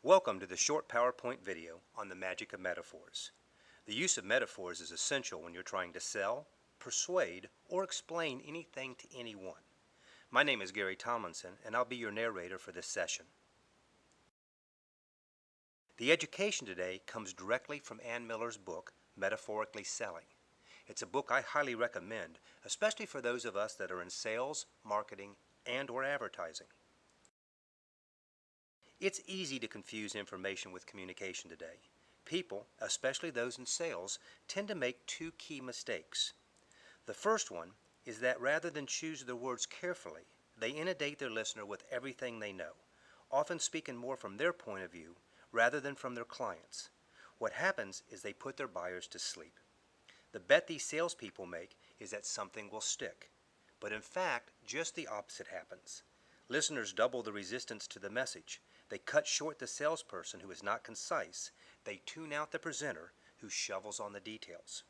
Welcome to the short PowerPoint video on the magic of metaphors. The use of metaphors is essential when you're trying to sell, persuade, or explain anything to anyone. My name is Gary Tomlinson, and I'll be your narrator for this session. The education today comes directly from Ann Miller's book, Metaphorically Selling. It's a book I highly recommend, especially for those of us that are in sales, marketing, and/or advertising. It's easy to confuse information with communication today. People, especially those in sales, tend to make two key mistakes. The first one is that rather than choose their words carefully, they inundate their listener with everything they know, often speaking more from their point of view rather than from their clients. What happens is they put their buyers to sleep. The bet these salespeople make is that something will stick. But in fact, just the opposite happens. Listeners double the resistance to the message. They cut short the salesperson who is not concise. They tune out the presenter who shovels on the details.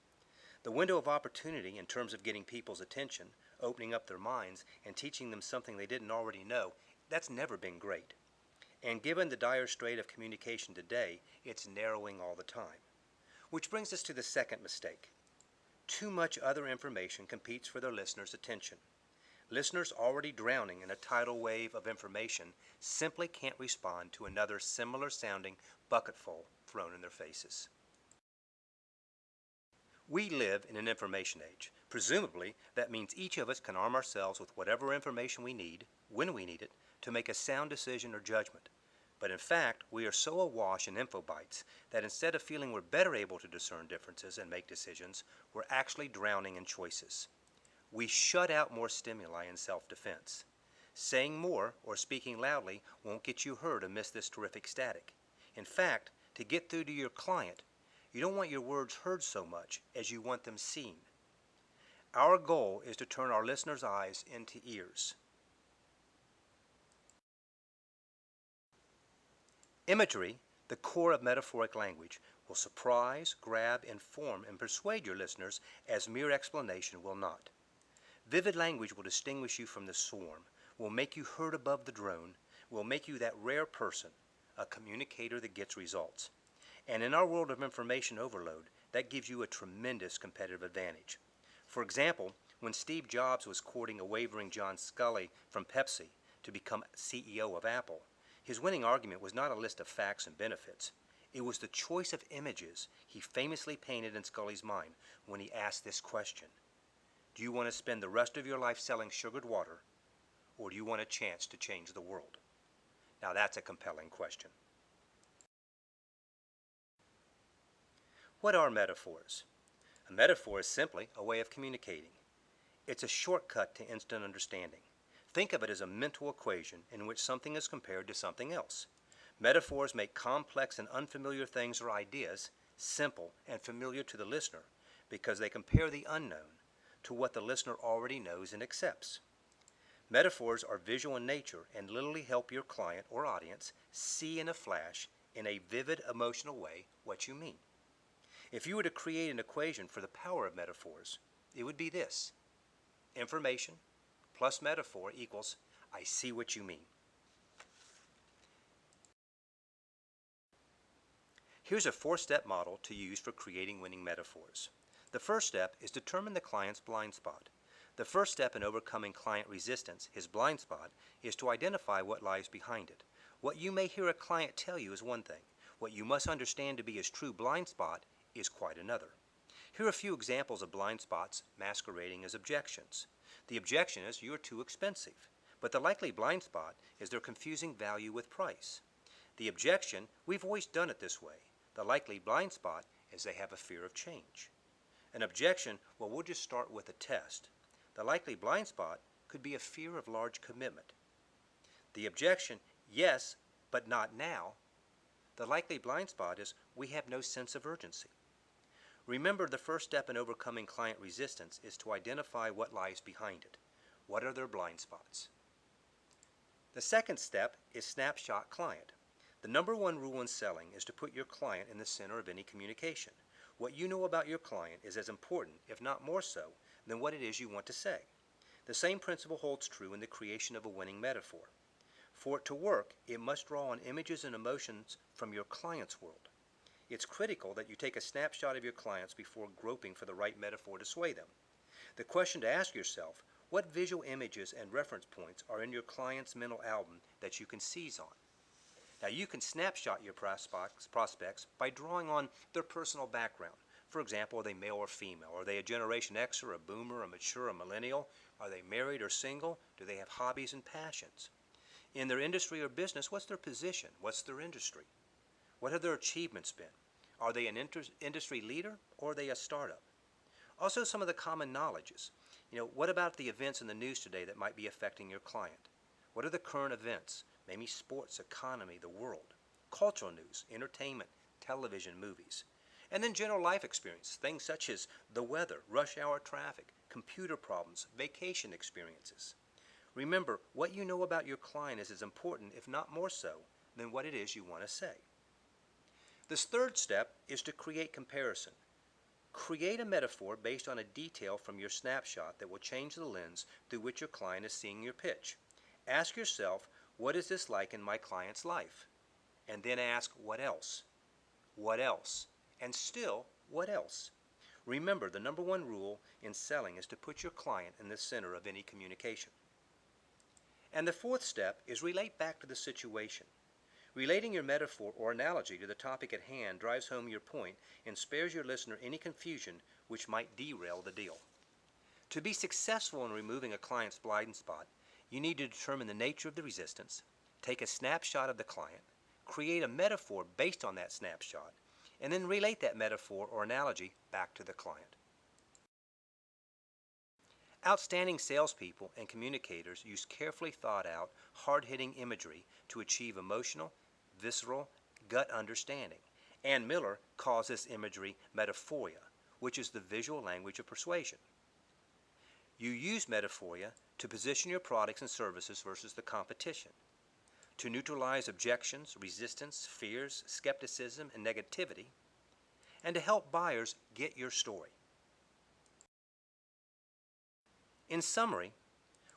The window of opportunity in terms of getting people's attention, opening up their minds, and teaching them something they didn't already know, that's never been great. And given the dire strait of communication today, it's narrowing all the time. Which brings us to the second mistake. Too much other information competes for their listeners' attention. Listeners already drowning in a tidal wave of information simply can't respond to another similar sounding bucketful thrown in their faces. We live in an information age. Presumably, that means each of us can arm ourselves with whatever information we need, when we need it, to make a sound decision or judgment. But in fact, we are so awash in info bites that instead of feeling we're better able to discern differences and make decisions, we're actually drowning in choices. We shut out more stimuli in self-defense. Saying more or speaking loudly won't get you heard amidst this terrific static. In fact, to get through to your client, you don't want your words heard so much as you want them seen. Our goal is to turn our listeners' eyes into ears. Imagery, the core of metaphoric language, will surprise, grab, inform, and persuade your listeners as mere explanation will not. Vivid language will distinguish you from the swarm, will make you heard above the drone, will make you that rare person, a communicator that gets results. And in our world of information overload, that gives you a tremendous competitive advantage. For example, when Steve Jobs was courting a wavering John Sculley from Pepsi to become CEO of Apple, his winning argument was not a list of facts and benefits. It was the choice of images he famously painted in Sculley's mind when he asked this question. Do you want to spend the rest of your life selling sugared water, or do you want a chance to change the world? Now that's a compelling question. What are metaphors? A metaphor is simply a way of communicating. It's a shortcut to instant understanding. Think of it as a mental equation in which something is compared to something else. Metaphors make complex and unfamiliar things or ideas simple and familiar to the listener because they compare the unknown to what the listener already knows and accepts. Metaphors are visual in nature and literally help your client or audience see in a flash, in a vivid, emotional way, what you mean. If you were to create an equation for the power of metaphors, it would be this. Information plus metaphor equals I see what you mean. Here's a 4-step model to use for creating winning metaphors. The first step is determine the client's blind spot. The first step in overcoming client resistance, his blind spot, is to identify what lies behind it. What you may hear a client tell you is one thing. What you must understand to be his true blind spot is quite another. Here are a few examples of blind spots masquerading as objections. The objection is you're too expensive, but the likely blind spot is they're confusing value with price. The objection, we've always done it this way. The likely blind spot is they have a fear of change. An objection, well, we'll just start with a test. The likely blind spot could be a fear of large commitment. The objection, yes, but not now. The likely blind spot is we have no sense of urgency. Remember, the first step in overcoming client resistance is to identify what lies behind it. What are their blind spots? The second step is snapshot client. The number one rule in selling is to put your client in the center of any communication. What you know about your client is as important, if not more so, than what it is you want to say. The same principle holds true in the creation of a winning metaphor. For it to work, it must draw on images and emotions from your client's world. It's critical that you take a snapshot of your clients before groping for the right metaphor to sway them. The question to ask yourself, what visual images and reference points are in your client's mental album that you can seize on? Now, you can snapshot your prospects by drawing on their personal background. For example, are they male or female? Are they a Generation X or a boomer, a mature, a millennial? Are they married or single? Do they have hobbies and passions? In their industry or business, what's their position? What's their industry? What have their achievements been? Are they an industry leader or are they a startup? Also, some of the common knowledges. What about the events in the news today that might be affecting your client? What are the current events? Maybe sports, economy, the world, cultural news, entertainment, television, movies. And then general life experience, things such as the weather, rush hour traffic, computer problems, vacation experiences. Remember, what you know about your client is as important, if not more so, than what it is you want to say. This third step is to create comparison. Create a metaphor based on a detail from your snapshot that will change the lens through which your client is seeing your pitch. Ask yourself, what is this like in my client's life? And then ask, what else? What else? And still, what else? Remember, the number one rule in selling is to put your client in the center of any communication. And the fourth step is relate back to the situation. Relating your metaphor or analogy to the topic at hand drives home your point and spares your listener any confusion which might derail the deal. To be successful in removing a client's blind spot, you need to determine the nature of the resistance, take a snapshot of the client, create a metaphor based on that snapshot, and then relate that metaphor or analogy back to the client. Outstanding salespeople and communicators use carefully thought out, hard-hitting imagery to achieve emotional, visceral, gut understanding. Ann Miller calls this imagery metaphoria, which is the visual language of persuasion. You use metaphoria to position your products and services versus the competition, to neutralize objections, resistance, fears, skepticism, and negativity, and to help buyers get your story. In summary,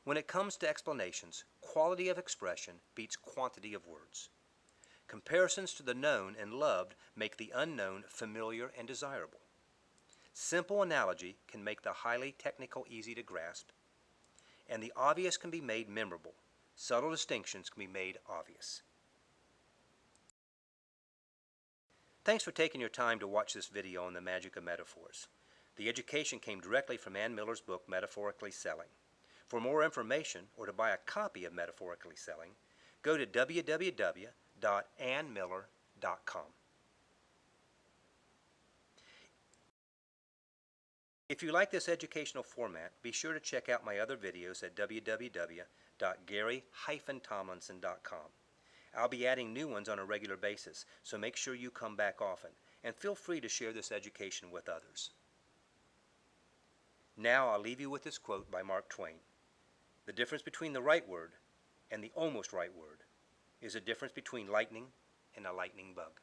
when it comes to explanations, quality of expression beats quantity of words. Comparisons to the known and loved make the unknown familiar and desirable. Simple analogy can make the highly technical easy to grasp, and the obvious can be made memorable. Subtle distinctions can be made obvious. Thanks for taking your time to watch this video on the magic of metaphors. The education came directly from Ann Miller's book, Metaphorically Selling. For more information or to buy a copy of Metaphorically Selling, go to www.annmiller.com. If you like this educational format, be sure to check out my other videos at www.gary-tomlinson.com. I'll be adding new ones on a regular basis, so make sure you come back often, and feel free to share this education with others. Now I'll leave you with this quote by Mark Twain. The difference between the right word and the almost right word is a difference between lightning and a lightning bug.